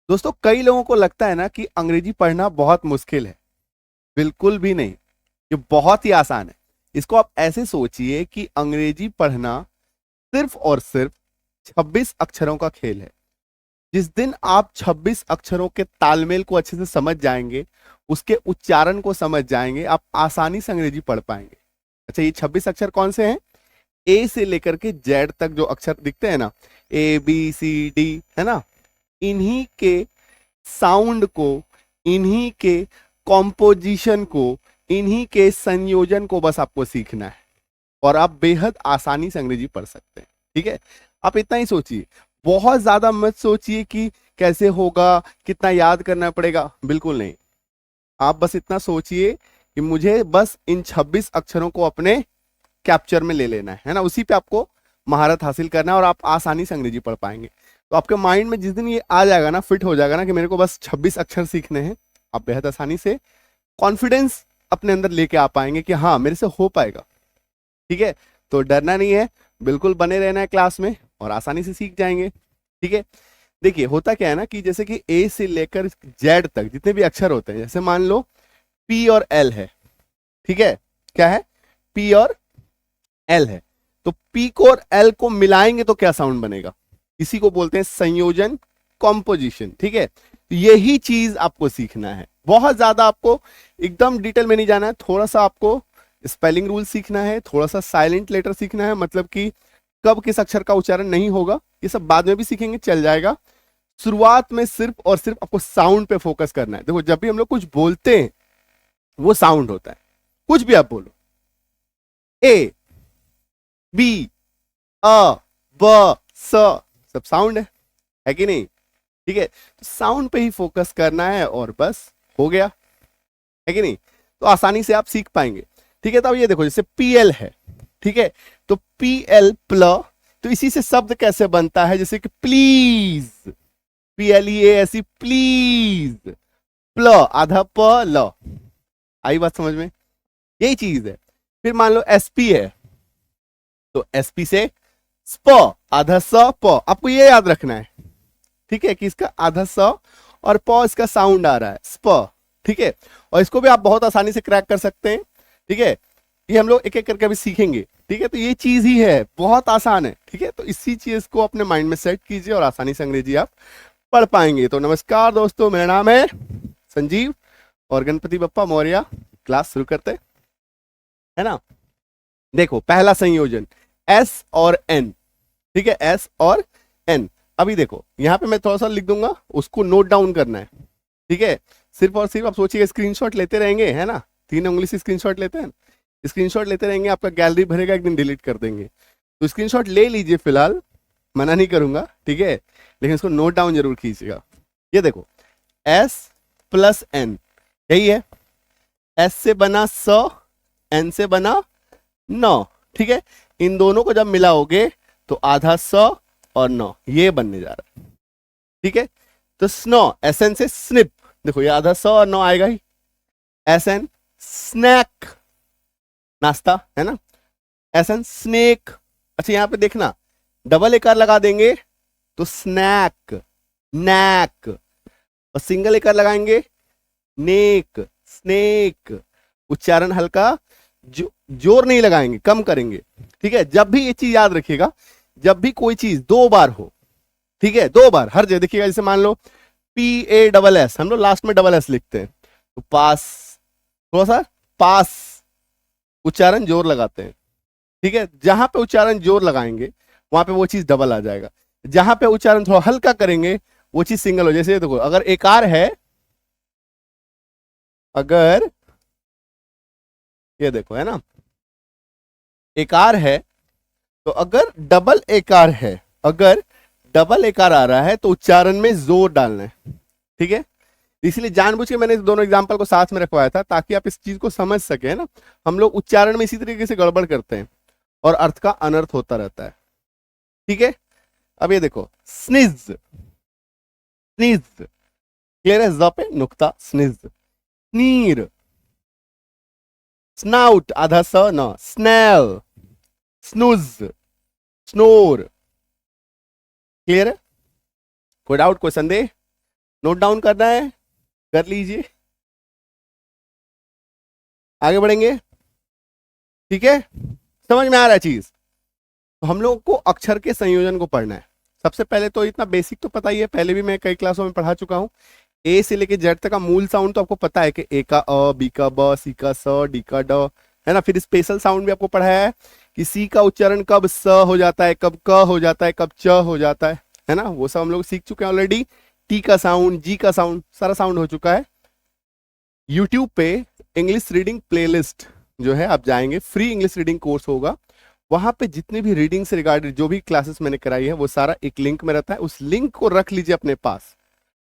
दोस्तों, कई लोगों को लगता है ना कि अंग्रेजी पढ़ना बहुत मुश्किल है। बिल्कुल भी नहीं। ये बहुत ही आसान है। इसको आप ऐसे सोचिए कि अंग्रेजी पढ़ना सिर्फ और सिर्फ 26 अक्षरों का खेल है। जिस दिन आप 26 अक्षरों के तालमेल को अच्छे से समझ जाएंगे, उसके उच्चारण को समझ जाएंगे, आप आसानी से अंग्रेजी पढ़ पाएंगे। अच्छा, ये 26 अक्षर कौन से हैं? ए से लेकर के जेड तक जो अक्षर दिखते हैं ना, ए बी सी डी, है ना, इन्हीं के साउंड को, इन्हीं के कॉम्पोजिशन को, इन्हीं के संयोजन को बस आपको सीखना है और आप बेहद आसानी से अंग्रेजी पढ़ सकते हैं। ठीक है, आप इतना ही सोचिए। बहुत ज्यादा मत सोचिए कि कैसे होगा, कितना याद करना पड़ेगा, बिल्कुल नहीं। आप बस इतना सोचिए कि मुझे बस इन 26 अक्षरों को अपने कैप्चर में ले लेना है ना, उसी पे आपको महारत हासिल करना है और आप आसानी से अंग्रेजी पढ़ पाएंगे। तो आपके माइंड में जिस दिन ये आ जाएगा ना, फिट हो जाएगा ना कि मेरे को बस 26 अक्षर सीखने हैं, आप बेहद आसानी से कॉन्फिडेंस अपने अंदर लेके आ पाएंगे कि हाँ, मेरे से हो पाएगा। ठीक है, तो डरना नहीं है, बिल्कुल बने रहना है क्लास में और आसानी से सीख जाएंगे। ठीक है, देखिए होता क्या है ना कि जैसे कि ए से लेकर जेड तक जितने भी अक्षर होते हैं, जैसे मान लो पी और एल है। ठीक है, क्या है? पी और एल है। तो पी को और एल को मिलाएंगे तो क्या साउंड बनेगा? इसी को बोलते हैं संयोजन, कॉम्पोजिशन। ठीक है, तो यही चीज आपको सीखना है। बहुत ज्यादा आपको एकदम डिटेल में नहीं जाना है, थोड़ा सा आपको स्पेलिंग रूल सीखना है, थोड़ा सा साइलेंट लेटर सीखना है, मतलब कि कब किस अक्षर का उच्चारण नहीं होगा, ये सब बाद में भी सीखेंगे, चल जाएगा। शुरुआत में सिर्फ और सिर्फ आपको साउंड पे फोकस करना है। देखो, जब भी हम लोग कुछ बोलते हैं वो साउंड होता है। कुछ भी आप बोलो, ए बी अ ब स, सब साउंड है कि नहीं? ठीक है, तो साउंड पे ही फोकस करना है और बस हो गया, है कि नहीं? तो आसानी से आप सीख पाएंगे। ठीक है, तो अब ये देखो, जैसे पीएल है। ठीक है, तो पीएल प्ल, तो इसी से शब्द कैसे बनता है? जैसे कि प्लीज, पीएलईए, ऐसी प्लीज, प्ल आधा प ल। आई बात समझ में? यही चीज है। फिर मान लो एसपी है, तो एसपी से स्प आधा स प, आपको ये याद रखना है। ठीक है, कि इसका आधा स और प इसका साउंड आ रहा है स्प। ठीक है, और इसको भी आप बहुत आसानी से क्रैक कर सकते हैं। ठीक है, ये हम लोग एक एक करके अभी सीखेंगे। ठीक है, तो ये चीज ही है, बहुत आसान है। ठीक है, तो इसी चीज को अपने माइंड में सेट कीजिए और आसानी से अंग्रेजी आप पढ़ पाएंगे। तो नमस्कार दोस्तों, मेरा नाम है संजीव और गणपति बप्पा मौर्य। क्लास शुरू करते है ना। देखो, पहला संयोजन एस और एन। ठीक है, एस और एन। अभी देखो, यहां पे मैं थोड़ा सा लिख दूंगा, उसको नोट डाउन करना है। ठीक है, सिर्फ और सिर्फ आप सोचिए, स्क्रीनशॉट लेते रहेंगे, है ना, 3 उंगली से स्क्रीनशॉट लेते हैं। स्क्रीनशॉट लेते रहेंगे, आपका गैलरी भरेगा, एक दिन डिलीट कर देंगे। तो स्क्रीनशॉट ले लीजिए फिलहाल, मना नहीं करूंगा। ठीक है, लेकिन इसको नोट डाउन जरूर कीजिएगा। ये देखो, एस प्लस एन, यही है। एस से बना स, एन से बना न। ठीक है, इन दोनों को जब मिलाओगे तो आधा स और न, ये बनने जा रहा है। ठीक है, तो स्नो, एस एन से स्निप, देखो ये आधा स और न आएगा ही। एस एन स्नैक, नाश्ता, है ना। S N snake. अच्छा, यहां पे देखना, डबल एकार लगा देंगे तो स्नैक, नैक, और सिंगल एकार लगाएंगे नेक, स्नेक। उच्चारण हल्का, जोर नहीं लगाएंगे, कम करेंगे। ठीक है, जब भी ये चीज याद रखिएगा, जब भी कोई चीज 2 बार हो, ठीक है, 2 बार हर जगह देखिएगा। जैसे मान लो पी ए डबल एस, हम लोग लास्ट में डबल एस लिखते हैं, तो पास, थोड़ा सा पास, उच्चारण जोर लगाते हैं। ठीक है, जहां पे उच्चारण जोर लगाएंगे वहां पे वो चीज डबल आ जाएगा। जहां पे उच्चारण थोड़ा हल्का करेंगे वो चीज सिंगल हो। जैसे देखो, अगर एकार है, अगर ये देखो, है ना, एकार है, तो अगर डबल एकार है, अगर डबल एकार आ रहा है तो उच्चारण में जोर डालना है। ठीक है, इसलिए जानबूझ के मैंने इस दोनों एग्जांपल को साथ में रखवाया था ताकि आप इस चीज को समझ सके ना। हम लोग उच्चारण में इसी तरीके से गड़बड़ करते हैं और अर्थ का अनर्थ होता रहता है। ठीक है, अब ये देखो, स्निज, स्निज, क्लियर है? ज पे नुक्ता, स्निज। स्नीर, स्नाउट आधा स न, स्नेल, स्नूज, स्नोर। क्लियर है? कोई डाउट, कोई संदेह? नोट डाउन करना है, कर लीजिए, आगे बढ़ेंगे। ठीक है, समझ में आ रहा है चीज। तो हम लोग को अक्षर के संयोजन को पढ़ना है। सबसे पहले तो इतना बेसिक तो पता ही है, पहले भी मैं कई क्लासों में पढ़ा चुका हूँ। ए से लेके जेड तक का मूल साउंड तो आपको पता है कि ए का अ, बी का ब, सी का स, डी का ड, है ना। फिर स्पेशल साउंड भी आपको पढ़ाया है कि सी का उच्चारण कब स हो जाता है, कब क हो जाता है, कब च हो जाता है ना। वो सब हम लोग सीख चुके हैं ऑलरेडी। टी का साउंड, जी का साउंड, सारा साउंड हो चुका है। यूट्यूब पे इंग्लिश रीडिंग प्लेलिस्ट जो है, आप जाएंगे, फ्री इंग्लिश रीडिंग कोर्स होगा, वहां पे जितनी भी रीडिंग से रिगार्डेड जो भी क्लासेस मैंने कराई है वो सारा एक लिंक में रहता है। उस लिंक को रख लीजिए अपने पास,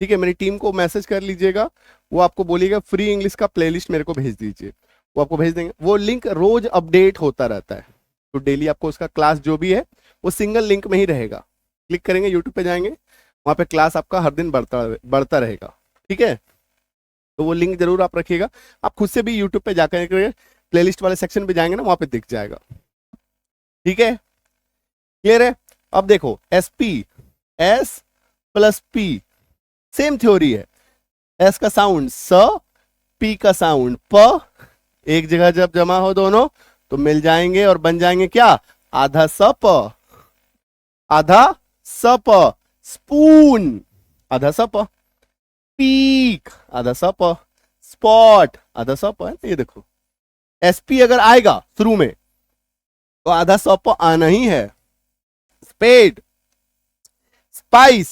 ठीक है। मेरी टीम को मैसेज कर लीजिएगा, वो आपको बोलिएगा फ्री इंग्लिश का प्लेलिस्ट मेरे को भेज दीजिए, वो आपको भेज देंगे। वो लिंक रोज अपडेट होता रहता है, तो डेली आपको उसका क्लास जो भी है वो सिंगल लिंक में ही रहेगा। क्लिक करेंगे, यूट्यूब पे जाएंगे, वहां पे क्लास आपका हर दिन बढ़ता बढ़ता रहेगा, ठीक है। तो वो लिंक जरूर आप रखिएगा। आप खुद से भी यूट्यूब पे जाकर प्लेलिस्ट वाले सेक्शन पे जाएंगे ना, वहां पे दिख जाएगा, ठीक है। क्लियर है। अब देखो, S P, S plus P, same theory है। एस का साउंड स, पी का साउंड प, एक जगह जब जमा हो दोनों तो मिल जाएंगे और बन जाएंगे क्या, आधा स प, आधा स प, स्पून, आधा स प, पीक, आधा स प, स्पॉट, आधा स प, है ना। ये देखो, एसपी अगर आएगा शुरू में तो आधा स प आना ही है। Spade, spice,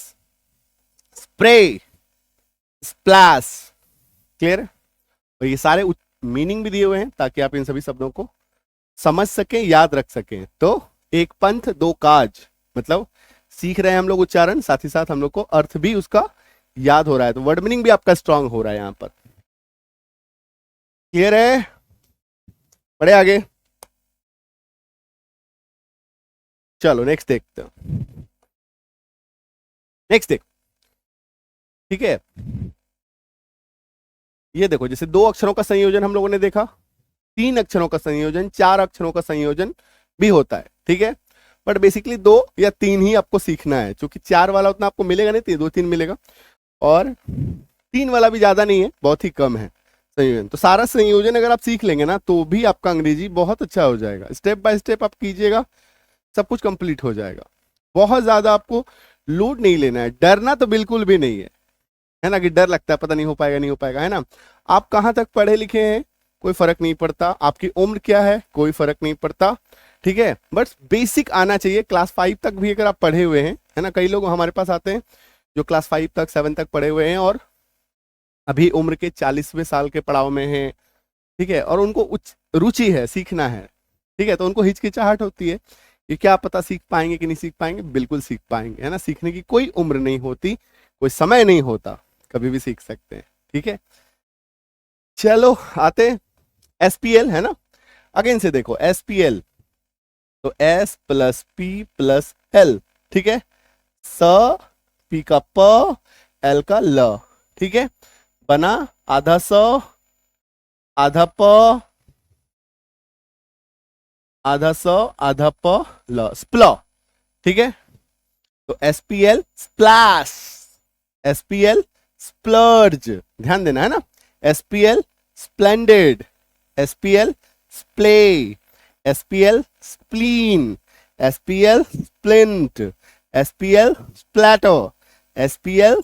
spray, splash. Clear है। और ये सारे मीनिंग भी दिए हुए हैं ताकि आप इन सभी शब्दों को समझ सकें, याद रख सकें। तो एक पंथ दो काज, मतलब सीख रहे हैं हम लोग उच्चारण, साथ ही साथ हम लोग को अर्थ भी उसका याद हो रहा है, तो वर्ड मीनिंग भी आपका स्ट्रांग हो रहा है यहां पर। क्लियर है, बढ़े आगे। चलो नेक्स्ट देखते हैं, नेक्स्ट देख। ठीक है, ये देखो, जैसे दो अक्षरों का संयोजन हम लोगों ने देखा, तीन अक्षरों का संयोजन, चार अक्षरों का संयोजन भी होता है, ठीक है। बट बेसिकली दो या तीन ही आपको सीखना है, क्योंकि चार वाला उतना आपको मिलेगा नहीं, दो तीन मिलेगा, और तीन वाला भी ज्यादा नहीं है, बहुत ही कम है संयोजन। तो सारा संयोजन अगर आप सीख लेंगे ना, तो भी आपका अंग्रेजी बहुत अच्छा हो जाएगा। स्टेप बाय स्टेप आप कीजिएगा, सब कुछ कंप्लीट हो जाएगा। बहुत ज्यादा आपको लोड नहीं लेना है, डरना तो बिल्कुल भी नहीं है ना, कि डर लगता है पता नहीं हो पाएगा, नहीं हो पाएगा, है ना। आप कहाँ तक पढ़े लिखे हैं कोई फर्क नहीं पड़ता, आपकी उम्र क्या है कोई फर्क नहीं पड़ता, ठीक है। बस बेसिक आना चाहिए। क्लास 5 तक भी अगर आप पढ़े हुए हैं, है ना, कई लोग हमारे पास आते हैं जो क्लास 5 तक 7 तक पढ़े हुए हैं और अभी उम्र के 40वें साल के पड़ाव में हैं, ठीक है, और उनको उच्च रुचि है, सीखना है, ठीक है। तो उनको हिचकिचाहट होती है कि क्या पता सीख पाएंगे कि नहीं सीख पाएंगे। बिल्कुल सीख पाएंगे, है ना। सीखने की कोई उम्र नहीं होती, कोई समय नहीं होता, कभी भी सीख सकते हैं, ठीक है। चलो आते, एसपीएल, है ना। अगेन से देखो, एसपीएल तो S plus P plus L, ठीक है। स, पी का प, एल का ल, ठीक है। बना आधा स, आधा प, आधा स, आधा प, ल, स्प्ल, ठीक है। तो एसपीएल स्प्लैश, एसपीएल स्प्लर्ज, ध्यान देना, है ना। SPL splendid, SPL splay, SPL spleen, SPL splint, SPL splatter, SPL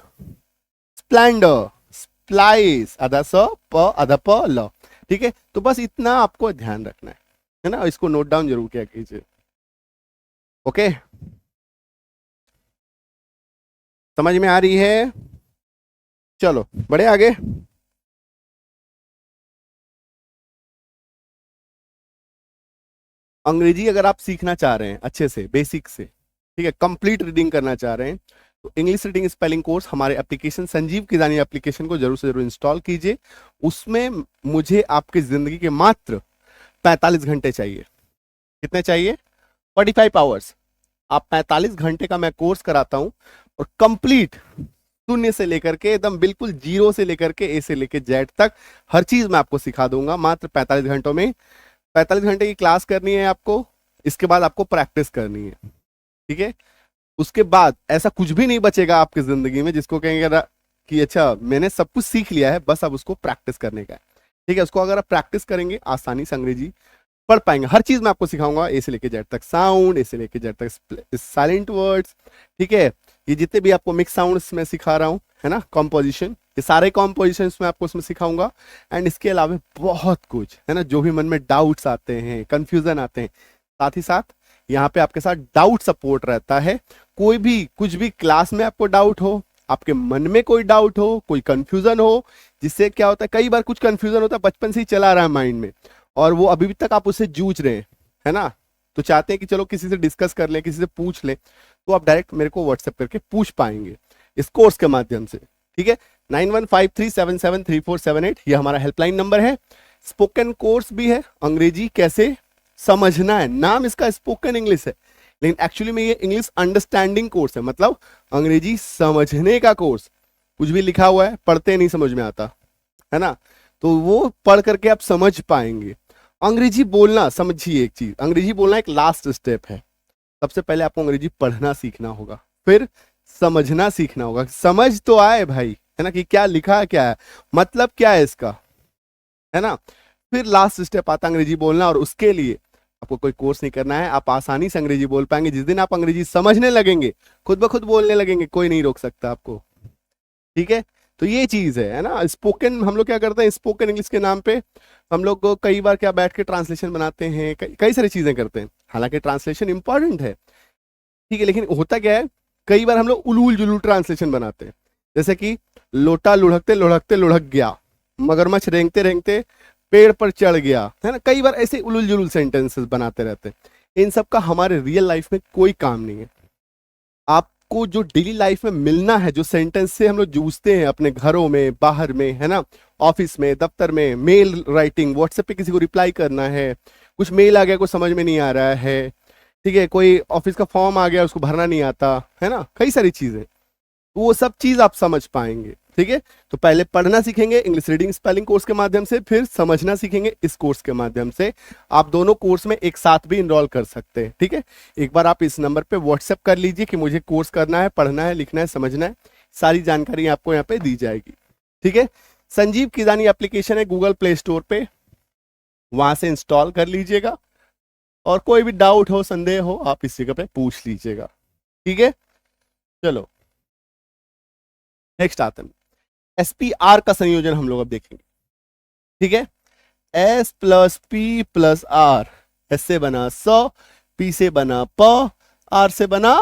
splendour, splice, आधा स प, आधा प, ल, ठीक है। तो बस इतना आपको ध्यान रखना है ना। इसको नोट डाउन जरूर किया कीजिए, ओके। समझ में आ रही है। चलो बढ़े आगे। अंग्रेजी अगर आप सीखना चाह रहे हैं अच्छे से, बेसिक से, ठीक है, कंप्लीट रीडिंग करना चाह रहे हैं, तो इंग्लिश रीडिंग स्पेलिंग कोर्स हमारे एप्लीकेशन संजीव किदानी एप्लीकेशन को जरूर से जरूर इंस्टॉल कीजिए। उसमें मुझे आपकी जिंदगी के मात्र 45 घंटे चाहिए। कितने चाहिए? 45 आवर्स। आप 45 घंटे का मैं कोर्स कराता हूं और कंप्लीट शून्य से लेकर के एकदम बिल्कुल जीरो से लेकर के ए से लेकर जेड तक हर चीज मैं आपको सिखा दूंगा मात्र 45 घंटों में। 45 घंटे की क्लास करनी है आपको, इसके बाद आपको प्रैक्टिस करनी है, ठीक है। उसके बाद ऐसा कुछ भी नहीं बचेगा आपकी जिंदगी में जिसको कहेंगे कि अच्छा मैंने सब कुछ सीख लिया है, बस अब उसको प्रैक्टिस करने का है। ठीक है, उसको अगर आप प्रैक्टिस करेंगे आसानी से अंग्रेजी पढ़ पाएंगे। हर चीज मैं आपको सिखाऊंगा, ए से लेके जेड तक, साउंड ए से लेके जेड तक, साइलेंट वर्ड्स, ठीक है, ये जितने भी आपको मिक्स साउंड्स मैं सिखा रहा हूँ, है ना, कॉम्पोजिशन, ये सारे कॉम्पोजिशन मैं आपको उसमें सिखाऊंगा। एंड इसके अलावा बहुत कुछ है ना, जो भी मन में डाउट्स आते हैं, कंफ्यूजन आते हैं, साथ ही साथ यहाँ पे आपके साथ डाउट सपोर्ट रहता है। कोई भी कुछ भी क्लास में आपको डाउट हो, आपके मन में कोई डाउट हो, कोई कंफ्यूजन हो, जिससे क्या होता है, कई बार कुछ कंफ्यूजन होता है बचपन से ही चला रहा है माइंड में, और वो अभी तक आप उससे जूझ रहे हैं, है ना, तो चाहते हैं कि चलो किसी से डिस्कस कर लें, किसी से पूछ लें, तो आप डायरेक्ट मेरे को व्हाट्सएप करके पूछ पाएंगे इस कोर्स के माध्यम से। ठीक है, 9153773478 ये हमारा हेल्पलाइन नंबर है। स्पोकन कोर्स भी है, अंग्रेजी कैसे समझना है, नाम इसका स्पोकन इंग्लिश है, लेकिन एक्चुअली में ये इंग्लिश अंडरस्टैंडिंग कोर्स है, मतलब अंग्रेजी समझने का कोर्स। कुछ भी लिखा हुआ है पढ़ते नहीं समझ में आता, है ना, तो वो पढ़ करके आप समझ पाएंगे। अंग्रेजी बोलना, समझिए एक चीज, अंग्रेजी बोलना एक लास्ट स्टेप है। सबसे पहले आपको अंग्रेजी पढ़ना सीखना होगा, फिर समझना सीखना होगा, समझ तो आए भाई, है ना, कि क्या लिखा है, क्या है, मतलब क्या है इसका, है ना, फिर लास्ट स्टेप आता अंग्रेजी बोलना। और उसके लिए आपको कोई कोर्स नहीं करना है, आप आसानी से अंग्रेजी बोल पाएंगे। जिस दिन आप अंग्रेजी समझने लगेंगे, खुद ब खुद बोलने लगेंगे, कोई नहीं रोक सकता आपको। ठीक है, तो ये चीज है ना। स्पोकन हम लोग क्या करते हैं, स्पोकन इंग्लिश के नाम पे हम लोग को कई बार क्या बैठ के ट्रांसलेशन बनाते हैं, कई सारी चीजें करते हैं, हालांकि ट्रांसलेशन इंपॉर्टेंट है, ठीक है, लेकिन होता क्या है, कई बार हम लोग उलूल जुलूल ट्रांसलेशन बनाते हैं, जैसे कि लोटा लुढ़कते लुढ़कते लुढ़क गया, मगरमच्छ रेंगते रेंगते पेड़ पर चढ़ गया, है ना, कई बार ऐसे उलूल जुलूल सेंटेंसेस बनाते रहते हैं। इन सब का हमारे रियल लाइफ में कोई काम नहीं है। आपको जो डेली लाइफ में मिलना है, जो सेंटेंस से हम लोग जूझते हैं अपने घरों में, बाहर में, है ना, ऑफिस में, दफ्तर में, मेल राइटिंग, व्हाट्सएप पे किसी को रिप्लाई करना है, कुछ मेल आ गया कुछ समझ में नहीं आ रहा है, ठीक है, कोई ऑफिस का फॉर्म आ गया उसको भरना नहीं आता, है ना, कई सारी चीजें, तो वो सब चीज आप समझ पाएंगे। ठीक है, तो पहले पढ़ना सीखेंगे इंग्लिश रीडिंग स्पेलिंग कोर्स के माध्यम से, फिर समझना सीखेंगे इस कोर्स के माध्यम से। आप दोनों कोर्स में एक साथ भी इनरोल कर सकते हैं। ठीक है, एक बार आप इस नंबर पे व्हाट्सएप कर लीजिए कि मुझे कोर्स करना है, पढ़ना है, लिखना है, समझना है, सारी जानकारी आपको यहाँ पे दी जाएगी। ठीक है, संजीव किदानी एप्लीकेशन है गूगल प्ले स्टोर पे, वहां से इंस्टॉल कर लीजिएगा, और कोई भी डाउट हो, संदेह हो, आप इस जगह पे पूछ लीजिएगा। ठीक है, चलो नेक्स्ट आते हैं, SPR का संयोजन हम लोग अब देखेंगे। ठीक है, S plus P plus R, S से बना 100, पी से बना प, आर से बना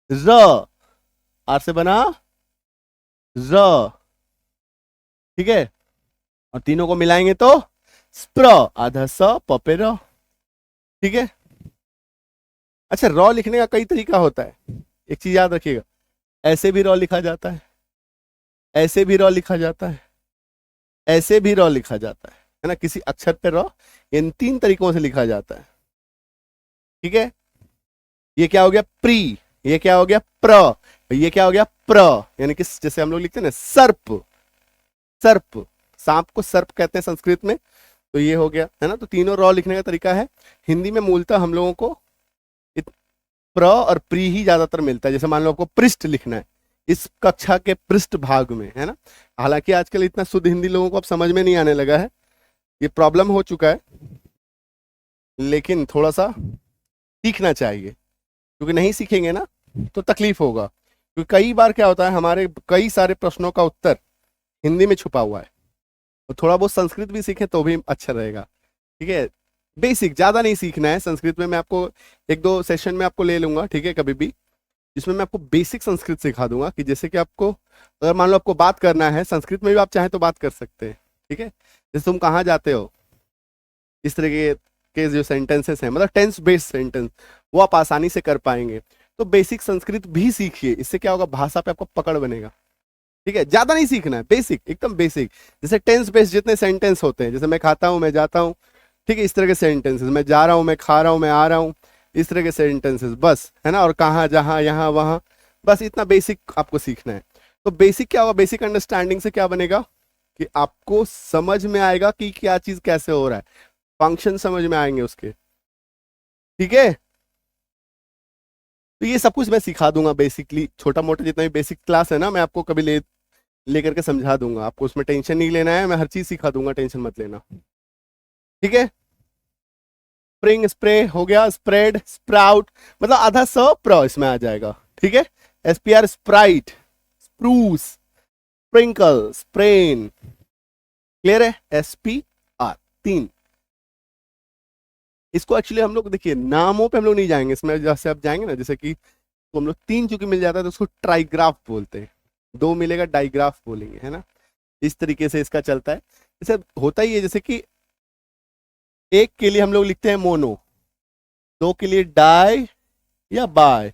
र, आर से बना र। ठीक है, और तीनों को मिलाएंगे तो स्प्र, आधा स प पे र। ठीक है, अच्छा रॉ लिखने का कई तरीका होता है, एक चीज याद रखिएगा, ऐसे भी रॉ लिखा जाता है, ऐसे भी रॉ लिखा जाता है, ऐसे भी रॉ लिखा जाता है ना, किसी अक्षर पे रॉ, इन तीन तरीकों से लिखा जाता है। ठीक है, ये क्या हो गया प्री, ये क्या हो गया प्र, ये क्या हो गया प्र, यानी कि जैसे हम लोग लिखते हैं ना सर्प, सर्प, सांप को सर्प कहते हैं संस्कृत में, तो ये हो गया, है ना, तो तीनों रॉ लिखने का तरीका है। हिंदी में मूलतः हम लोगों को प्र और प्री ही ज्यादातर मिलता है। जैसे मान लो आपको पृष्ठ लिखना है, इस कक्षा के पृष्ठ भाग में, है ना, हालांकि आजकल इतना शुद्ध हिंदी लोगों को अब समझ में नहीं आने लगा है, ये प्रॉब्लम हो चुका है, लेकिन थोड़ा सा सीखना चाहिए, क्योंकि नहीं सीखेंगे ना तो तकलीफ होगा। क्योंकि कई बार क्या होता है, हमारे कई सारे प्रश्नों का उत्तर हिंदी में छुपा हुआ है, तो थोड़ा बहुत संस्कृत भी सीखें तो भी अच्छा रहेगा। ठीक है, बेसिक, ज्यादा नहीं सीखना है संस्कृत में, मैं आपको एक दो सेशन में आपको ले लूंगा, ठीक है, कभी भी, जिसमें मैं आपको बेसिक संस्कृत सिखा दूंगा, कि जैसे कि आपको अगर मान लो आपको बात करना है संस्कृत में भी, आप चाहें तो बात कर सकते हैं। ठीक है, जैसे तुम कहाँ जाते हो, इस तरह के जो सेंटेंसेस हैं, मतलब टेंस बेस्ड सेंटेंस, वो आप आसानी से कर पाएंगे। तो बेसिक संस्कृत भी सीखिए, इससे क्या होगा, भाषा पे आपको पकड़ बनेगा। ठीक है, ज्यादा नहीं सीखना है, बेसिक, एकदम बेसिक, जैसे टेंस बेस्ड जितने सेंटेंस होते हैं, जैसे मैं खाता हूँ, मैं जाता हूँ, ठीक है, इस तरह के सेंटेंसेस, मैं जा रहा हूँ, मैं खा रहा हूँ, मैं आ रहा हूँ, इस तरह के सेंटेंसेस, बस, है ना, और कहाँ, जहाँ, यहाँ, वहाँ, बस इतना बेसिक आपको सीखना है। तो बेसिक क्या होगा, बेसिक अंडरस्टैंडिंग से क्या बनेगा कि आपको समझ में आएगा कि क्या चीज कैसे हो रहा है, फंक्शन समझ में आएंगे उसके। ठीक है, तो ये सब कुछ मैं सिखा दूंगा बेसिकली, छोटा मोटा जितना भी बेसिक क्लास है ना, मैं आपको कभी लेकर के समझा दूंगा, आपको उसमें टेंशन नहीं लेना है, मैं हर चीज सिखा दूंगा, टेंशन मत लेना। ठीक है। स्प्रिंग स्प्रे हो गया, स्प्रेड स्प्राउट, मतलब आधा स प्र इसमें आ जाएगा। ठीक है। SPR Sprite, spruce, sprinkle, sprain. Clear है। एसपीआर तीन। इसको एक्चुअली हम लोग देखिए नामों पे हम लोग नहीं जाएंगे इसमें, जैसे आप जाएंगे ना, जैसे कि तो हम लोग तीन चूंकि मिल जाता है तो उसको ट्राइग्राफ बोलते हैं, दो मिलेगा डाइग्राफ बोलेंगे, है ना। इस तरीके से इसका चलता है। जैसे होता ही है, जैसे कि एक के लिए हम लोग लिखते हैं मोनो, दो के लिए डाई या बाय,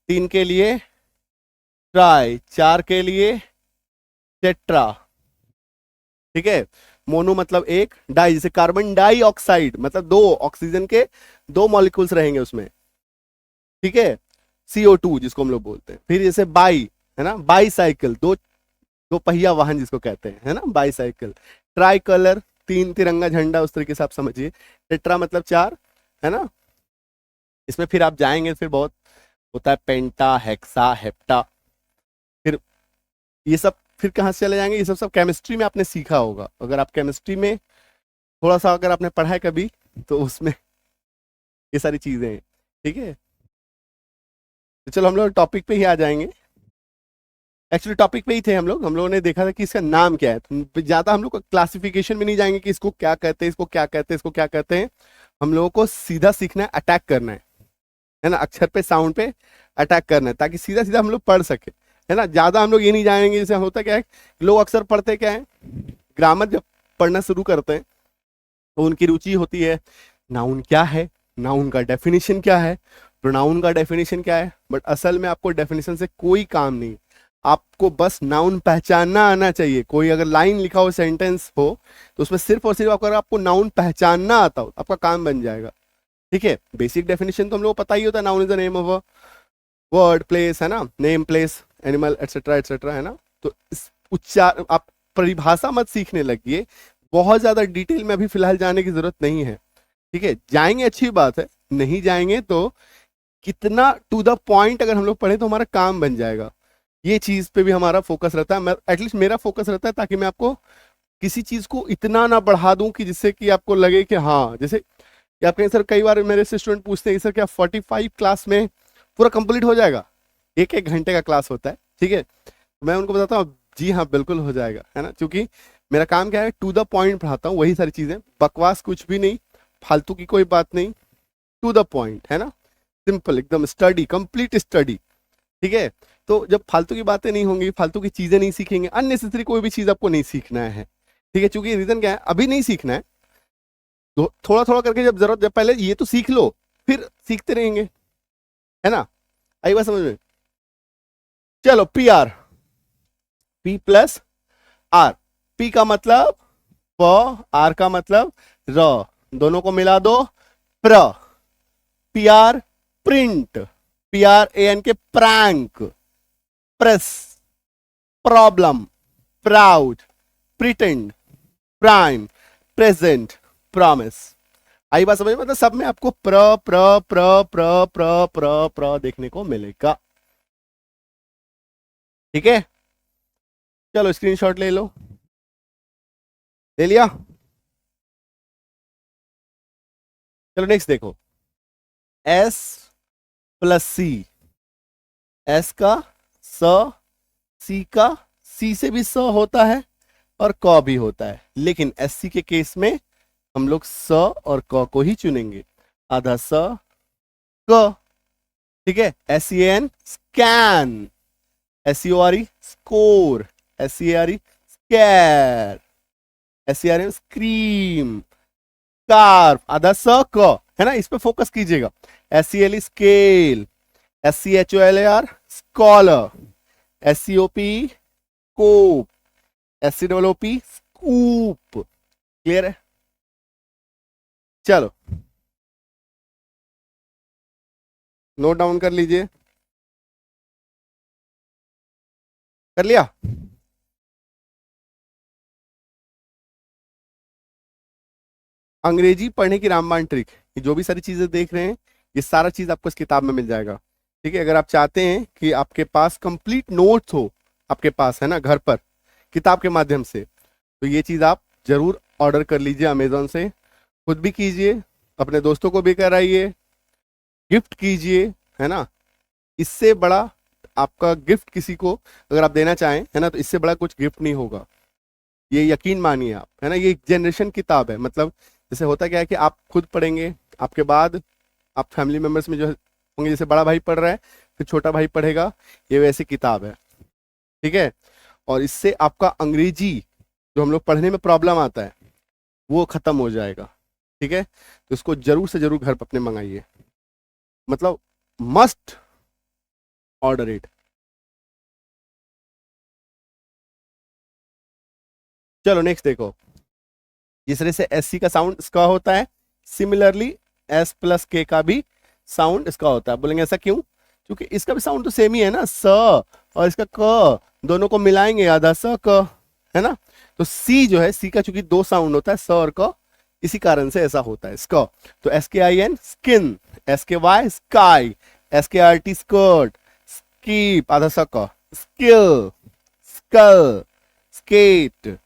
तीन के लिए ट्राई, चार के लिए टेट्रा। ठीक है। मोनो मतलब एक, डाई जैसे कार्बन डाइऑक्साइड मतलब दो ऑक्सीजन के दो मॉलिक्यूल्स रहेंगे उसमें। ठीक है। CO2 जिसको हम लोग बोलते हैं। फिर जैसे बाई, है ना, बाई साइकिल, दो दो पहिया वाहन जिसको कहते हैं, है ना, बाई साइकिल। ट्राई कलर, तीन तिरंगा झंडा, उस तरीके से आप समझिए। टेट्रा मतलब चार, है ना। इसमें फिर आप जाएंगे फिर बहुत होता है, पेंटा, हेक्सा, हेप्टा। फिर ये सब फिर कहाँ से चले जाएंगे, ये सब सब केमिस्ट्री में आपने सीखा होगा, अगर आप केमिस्ट्री में थोड़ा सा अगर आपने पढ़ा है कभी, तो उसमें ये सारी चीजें हैं। ठीक है। तो चलो हम लोग टॉपिक पे ही आ जाएंगे। एक्चुअली टॉपिक पे ही थे हम लोग, हम लोगों ने देखा था कि इसका नाम क्या है, तो ज्यादा हम लोग क्लासिफिकेशन में नहीं जाएंगे कि इसको क्या कहते हैं, इसको क्या कहते हैं, इसको क्या कहते हैं। हम लोगों को सीधा सीखना है, अटैक करना है ना, अक्षर पे साउंड पे अटैक करना है, ताकि सीधा सीधा हम लोग पढ़ सके, है ना। ज्यादा हम लोग ये नहीं जाएंगे, जैसे होता क्या है, लोग अक्सर पढ़ते क्या है, ग्रामर जब पढ़ना शुरू करते हैं तो उनकी रुचि होती है नाउन क्या है, नाउन का डेफिनेशन क्या है, प्रोनाउन का डेफिनेशन क्या है। बट असल में आपको डेफिनेशन से कोई काम नहीं, आपको बस नाउन पहचानना आना चाहिए। कोई अगर लाइन लिखा हो, सेंटेंस हो, तो उसमें सिर्फ और सिर्फ अगर आपको नाउन पहचानना आता हो, आपका काम बन जाएगा। ठीक है। बेसिक डेफिनेशन तो हम लोग को पता ही होता है, noun is the name of a word, place, है ना, name, place, animal, etcetera etcetera, है ना। तो इस उच्चार आप परिभाषा मत सीखने लगिए, बहुत ज्यादा डिटेल में अभी फिलहाल जाने की जरूरत नहीं है। ठीक है। जाएंगे अच्छी बात है, नहीं जाएंगे तो कितना टू द पॉइंट अगर हम लोग पढ़े तो हमारा काम बन जाएगा। ये चीज पे भी हमारा फोकस रहता है, मैं एटलीस्ट मेरा फोकस रहता है, ताकि मैं आपको किसी चीज को इतना ना बढ़ा दूं कि जिससे कि आपको लगे कि हाँ, जैसे कि आप कहें सर, कई बार मेरे से स्टूडेंट पूछते हैं सर क्या 45 क्लास में पूरा कंप्लीट हो जाएगा, एक एक घंटे का क्लास होता है। ठीक है। मैं उनको बताता हूँ जी हाँ बिल्कुल हो जाएगा, है ना, क्योंकि मेरा काम क्या है, टू द पॉइंट पढ़ाता हूँ, वही सारी चीजें, बकवास कुछ भी नहीं, फालतू की कोई बात नहीं, टू द पॉइंट, है ना, सिंपल एकदम, स्टडी, कंप्लीट स्टडी। ठीक है। तो जब फालतू की बातें नहीं होंगी, फालतू की चीजें नहीं सीखेंगे, अननेसेसरी कोई भी चीज आपको नहीं सीखना है। ठीक है। क्योंकि रीजन क्या है, अभी नहीं सीखना है, तो थोड़ा थोड़ा करके जब जरूरत, जब पहले ये तो सीख लो, फिर सीखते रहेंगे, है ना। आई बात समझ में। चलो P R, P plus R, P का मतलब प, आर का मतलब र, दोनों को मिला दो प्र। P R print, P R A N K prank, press, problem, proud, pretend, prime, present, promise. आई बात समझ में, मतलब सब में आपको प्र प्र प्र प्र प्र प्र प्र देखने को मिलेगा। ठीक है। चलो स्क्रीनशॉट ले लो, ले लिया। चलो नेक्स्ट देखो, एस प्लस सी, एस का स, सी का, सी से भी स होता है और क भी होता है, लेकिन एस सी के केस में हम लोग स और क को ही चुनेंगे, आधा स क। ठीक है। SEN scan, SCORE score, SCARE scare, SCRM scream, car, आधा स क, है ना, इस पे फोकस कीजिएगा। SCLE scale, SCHOLAR scholar, SCOP scope, SCOOP scoop. Clear है। चलो नोट डाउन कर लीजिए, कर लिया। अंग्रेजी पढ़ने की रामबाण ट्रिक, ये जो भी सारी चीजें देख रहे हैं, ये सारा चीज आपको इस किताब में मिल जाएगा। ठीक है, अगर आप चाहते हैं कि आपके पास कंप्लीट नोट्स हो, आपके पास है ना घर पर किताब के माध्यम से, तो ये चीज़ आप जरूर ऑर्डर कर लीजिए अमेजोन से। खुद भी कीजिए, अपने दोस्तों को भी कराइए, गिफ्ट कीजिए, है ना। इससे बड़ा आपका गिफ्ट किसी को अगर आप देना चाहें, है ना, तो इससे बड़ा कुछ गिफ्ट नहीं होगा, ये यकीन मानिए आप, है ना। ये एक जनरेशन किताब है, मतलब जैसे होता क्या है कि आप खुद पढ़ेंगे, आपके बाद आप फैमिली मेंबर्स में जो होंगे, जैसे बड़ा भाई पढ़ रहा है फिर छोटा भाई पढ़ेगा, ये वैसी किताब है। ठीक है, और इससे आपका अंग्रेजी जो हम लोग पढ़ने में प्रॉब्लम आता है वो खत्म हो जाएगा। ठीक है, तो इसको जरूर से जरूर घर पर अपने मंगाइए, मतलब मस्ट ऑर्डर इट। चलो नेक्स्ट देखो, जिस तरह से एस सी का साउंड इसका होता है, सिमिलरली एस प्लस के का भी साउंड इसका होता है। बोलेंगे ऐसा क्यों? क्योंकि इसका भी साउंड तो सेम ही है ना, स, और इसका क, दोनों को मिलाएंगे आधा स क, है ना। तो सी जो है, सी का चूंकि दो साउंड होता है, स और क, इसी कारण से ऐसा होता है इसका। तो एस के आई एन स्किन, एस के वाई स्काई, एस के आर टी स्कर्ट, स्कीप आधा स क, स्किल, स्कल, स्केट,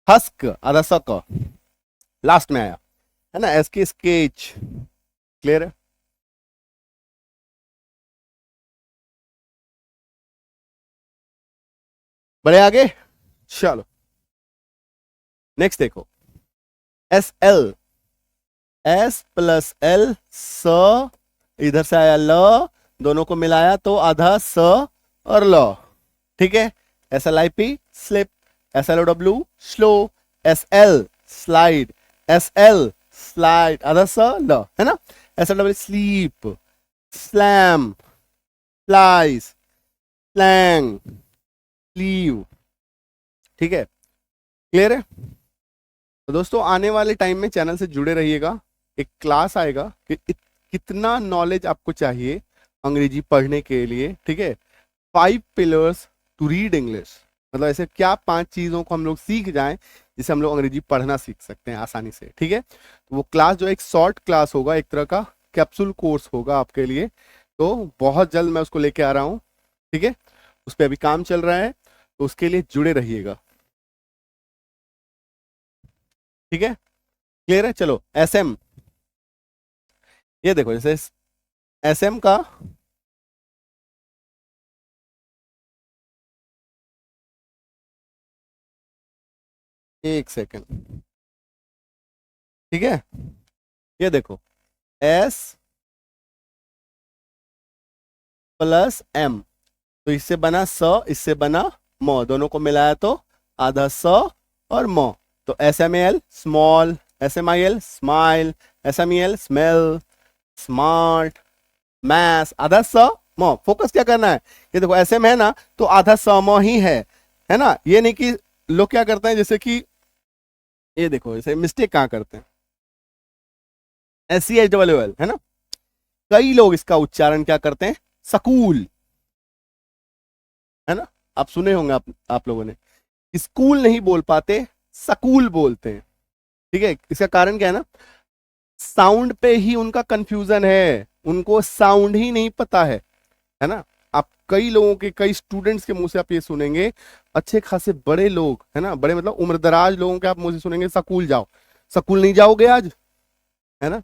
हस्क आधा स क, लास्ट में आया, है ना, एस के स्केच। क्लियर है? बड़े आगे, चलो नेक्स्ट देखो, S L, S plus L स, इधर से आया ल, दोनों को मिलाया तो आधा स और ल। ठीक है, S L I P slip, S L O W slow, S L slide, S L slide आधा स ल, है ना। S L W sleep, slam, slice, slang, sleeve. ठीक है, क्लियर है? तो दोस्तों आने वाले टाइम में चैनल से जुड़े रहिएगा, एक क्लास आएगा कि कितना नॉलेज आपको चाहिए अंग्रेजी पढ़ने के लिए। ठीक है, 5 पिलर्स टू रीड इंग्लिश, मतलब ऐसे क्या 5 चीजों को हम लोग सीख जाएं जिससे हम लोग अंग्रेजी पढ़ना सीख सकते हैं आसानी से। ठीक है, तो वो क्लास जो एक शॉर्ट क्लास होगा, एक तरह का कैप्सूल कोर्स होगा आपके लिए, तो बहुत जल्द मैं उसको लेके आ रहा हूँ। ठीक है, उस पर अभी काम चल रहा है, तो उसके लिए जुड़े रहिएगा। ठीक है, क्लियर है? चलो एस एम, ये देखो जैसे एस एम का, एक सेकंड, ठीक है, ये देखो एस प्लस एम, तो इससे बना स, इससे बना म, दोनों को मिलाया तो आधा स और म। तो S M L small, S M I L smile, S M E L smell, smart, मैस आधा स म। फोकस क्या करना है, ये देखो एस एम है ना, तो आधा स म ही है ना। ये नहीं कि लोग क्या करते हैं, जैसे कि ये देखो जैसे मिस्टेक कहाँ करते हैं, S C H double L, है ना। कई लोग इसका उच्चारण क्या करते हैं, सकूल, है ना। आप सुने होंगे, आप लोगों ने, स्कूल नहीं बोल पाते, सकूल बोलते हैं। ठीक है, इसका कारण क्या है ना, साउंड पे ही उनका कंफ्यूजन है, उनको साउंड ही नहीं पता है ना। आप कई लोगों के, कई स्टूडेंट्स के मुंह से आप ये सुनेंगे, अच्छे खासे बड़े लोग, है ना, बड़े मतलब उम्रदराज लोगों के आप मुंह से सुनेंगे सकूल जाओ, सकूल नहीं जाओगे आज, है ना।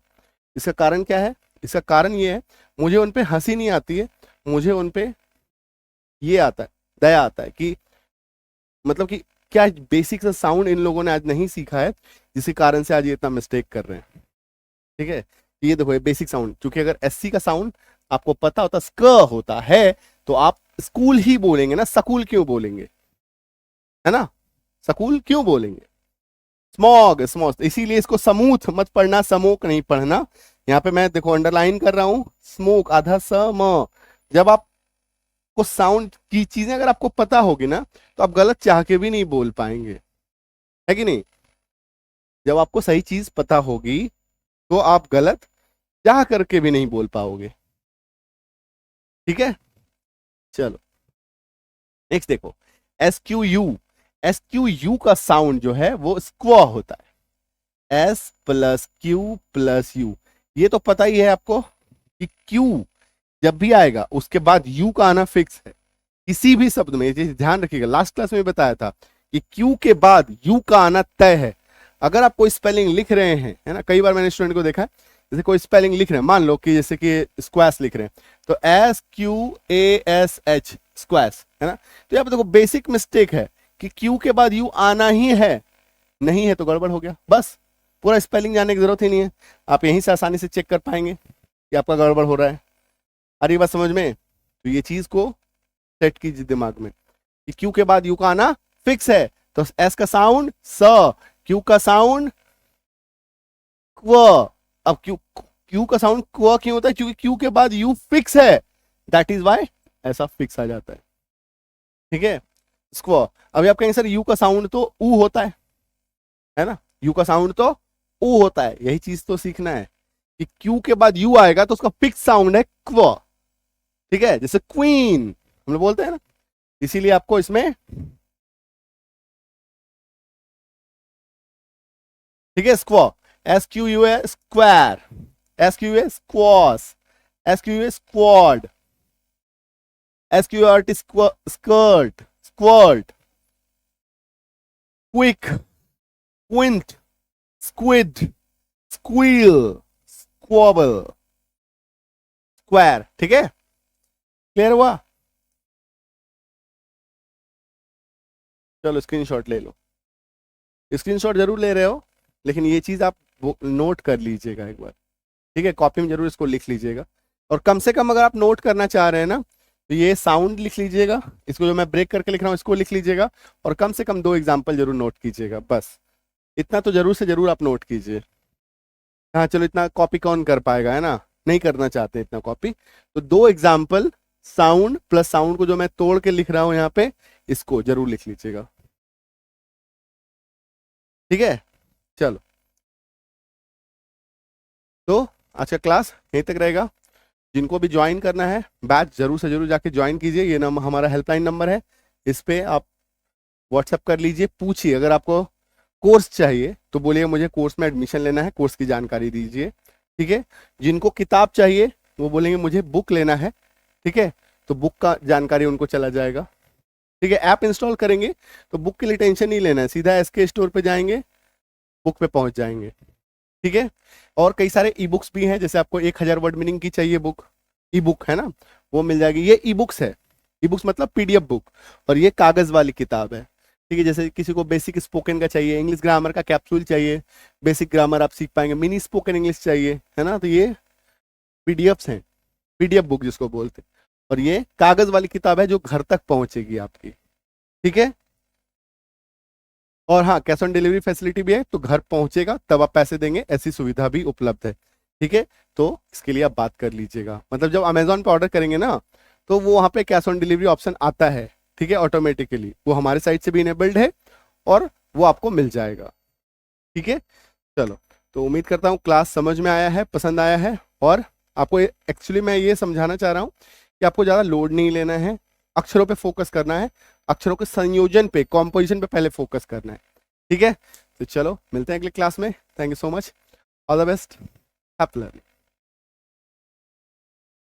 इसका कारण क्या है? इसका कारण ये है, मुझे उन पे हंसी नहीं आती है, मुझे उन पे ये आता है, दया आता है कि मतलब कि क्या बेसिक सा साउंड इन लोगों ने आज नहीं सीखा है, जिसके कारण से आज ये इतना मिस्टेक कर रहे हैं। ठीक है, ये देखो ये बेसिक साउंड, क्योंकि अगर एससी का साउंड आपको पता होता, स्क होता है, तो आप स्कूल ही बोलेंगे ना, सकूल क्यों बोलेंगे, है ना, सकूल क्यों बोलेंगे। स्मॉग, स्मॉग, इसीलिए इसको समूथ मत पढ़ना, समोक नहीं पढ़ना। यहाँ पे मैं देखो अंडरलाइन कर रहा हूं, स्मोक आधा स म। जब आपको साउंड की चीजें अगर आपको पता होगी ना, तो आप गलत चाह के भी नहीं बोल पाएंगे, है कि नहीं। जब आपको सही चीज पता होगी तो आप गलत चाह करके भी नहीं बोल पाओगे। ठीक है, चलो नेक्स्ट देखो, S Q U, S Q U का साउंड जो है वो स्क्वा होता है, S plus Q plus you. ये तो पता ही है आपको कि क्यू जब भी आएगा उसके बाद यू का आना फिक्स है किसी भी शब्द में, ये चीज ध्यान रखिएगा। लास्ट क्लास में बताया था कि क्यू के बाद यू का आना तय है। अगर आप कोई स्पेलिंग लिख रहे हैं, है ना, कई बार मैंने स्टूडेंट को देखा है, जैसे कोई स्पेलिंग लिख रहे हैं, मान लो कि जैसे कि स्क्वैश लिख रहे हैं, तो SQASH स्क्वैश, है ना, तो यहाँ पे देखो बेसिक मिस्टेक है कि क्यू के बाद यू आना ही है, नहीं है तो गड़बड़ हो गया। बस पूरा स्पेलिंग जानने की जरूरत ही नहीं है, आप यहीं से आसानी से चेक कर पाएंगे कि आपका गड़बड़ हो रहा है। अरे बात समझ में, तो ये चीज को सेट कीजिए दिमाग में कि क्यू के बाद यू का आना फिक्स है, तो एस का साउंड स, क्यू का साउंड क्व। अब क्यू का साउंड क्व क्यों होता है? क्योंकि क्यू के बाद यू फिक्स है, दैट इज वाई ऐसा फिक्स आ जाता है। ठीक है, स्क्व। अभी आप कहेंगे सर यू का साउंड तो ऊ होता है ना, यू का साउंड तो ऊ होता है, यही चीज तो सीखना है कि क्यू के बाद यू आएगा तो उसका फिक्स साउंड है क्व। ठीक है, जैसे क्वीन हम लोग बोलते हैं ना, इसीलिए आपको इसमें, ठीक है, स्क्व, SQUA square, SQUA squash, SQUA squad, SQRT skirt, squirt, quick, quint, squid, squeal, squabble, square. ठीक है, क्लियर हुआ? चलो स्क्रीनशॉट ले लो, स्क्रीनशॉट जरूर ले रहे हो, लेकिन ये चीज आप नोट कर लीजिएगा एक बार। ठीक है, कॉपी में जरूर इसको लिख लीजिएगा, और कम से कम अगर आप नोट करना चाह रहे हैं ना, तो ये साउंड लिख लीजिएगा, इसको जो मैं ब्रेक करके लिख रहा हूँ इसको लिख लीजिएगा, और कम से कम 2 एग्जाम्पल जरूर नोट कीजिएगा। बस इतना तो जरूर से जरूर आप नोट कीजिए। हाँ चलो, इतना कॉपी कौन कर पाएगा, है ना, नहीं करना चाहते इतना कॉपी, तो 2 एग्जाम्पल साउंड प्लस साउंड को जो मैं तोड़ के लिख रहा हूं यहाँ पे, इसको जरूर लिख लीजिएगा। ठीक है, चलो, तो आज का क्लास यहीं तक रहेगा। जिनको भी ज्वाइन करना है बैच, जरूर से जरूर जाके ज्वाइन कीजिए। ये नंबर हमारा हेल्पलाइन नंबर है, इस पे आप व्हाट्सएप कर लीजिए, पूछिए। अगर आपको कोर्स चाहिए तो बोलिए मुझे कोर्स में एडमिशन लेना है, कोर्स की जानकारी दीजिए। ठीक है, जिनको किताब चाहिए वो बोलेंगे मुझे बुक लेना है, ठीक है, तो बुक का जानकारी उनको चला जाएगा। ठीक है, ऐप इंस्टॉल करेंगे तो बुक के लिए टेंशन नहीं लेना है, सीधा SK स्टोर पे जाएंगे, बुक पे पहुंच जाएंगे। ठीक है, और कई सारे ई बुक्स भी हैं, जैसे आपको 1000 वर्ड मीनिंग की चाहिए बुक, ई बुक है ना, वो मिल जाएगी। ये ई बुक्स है, ई बुक्स मतलब PDF बुक, और ये कागज वाली किताब है। ठीक है, जैसे किसी को बेसिक स्पोकन का चाहिए, इंग्लिश ग्रामर का कैप्सूल चाहिए, बेसिक ग्रामर आप सीख पाएंगे, मिनी स्पोकन इंग्लिश चाहिए, है ना, तो ये PDFs हैं, PDF बुक जिसको बोलते हैं, और ये कागज वाली किताब है जो घर तक पहुंचेगी आपकी। ठीक है, और हाँ, कैश ऑन डिलीवरी फैसिलिटी भी है, तो घर पहुंचेगा तब आप पैसे देंगे, ऐसी सुविधा भी उपलब्ध है। ठीक है, तो इसके लिए आप बात कर लीजिएगा, मतलब जब अमेजोन पे ऑर्डर करेंगे ना, तो वो वहाँ पे कैश ऑन डिलीवरी ऑप्शन आता है। ठीक है, ऑटोमेटिकली वो हमारे साइड से भी इनेबल्ड है, और वो आपको मिल जाएगा। ठीक है, चलो, तो उम्मीद करता हूँ क्लास समझ में आया है, पसंद आया है, और आपको एक्चुअली मैं ये समझाना चाह रहा हूँ कि आपको ज़्यादा लोड नहीं लेना है, अक्षरों पे फोकस करना है, अक्षरों के संयोजन पे, कॉम्पोजिशन पे पहले फोकस करना है। ठीक है, तो चलो मिलते हैं अगले क्लास में। Thank you so much, all the best, happy learning.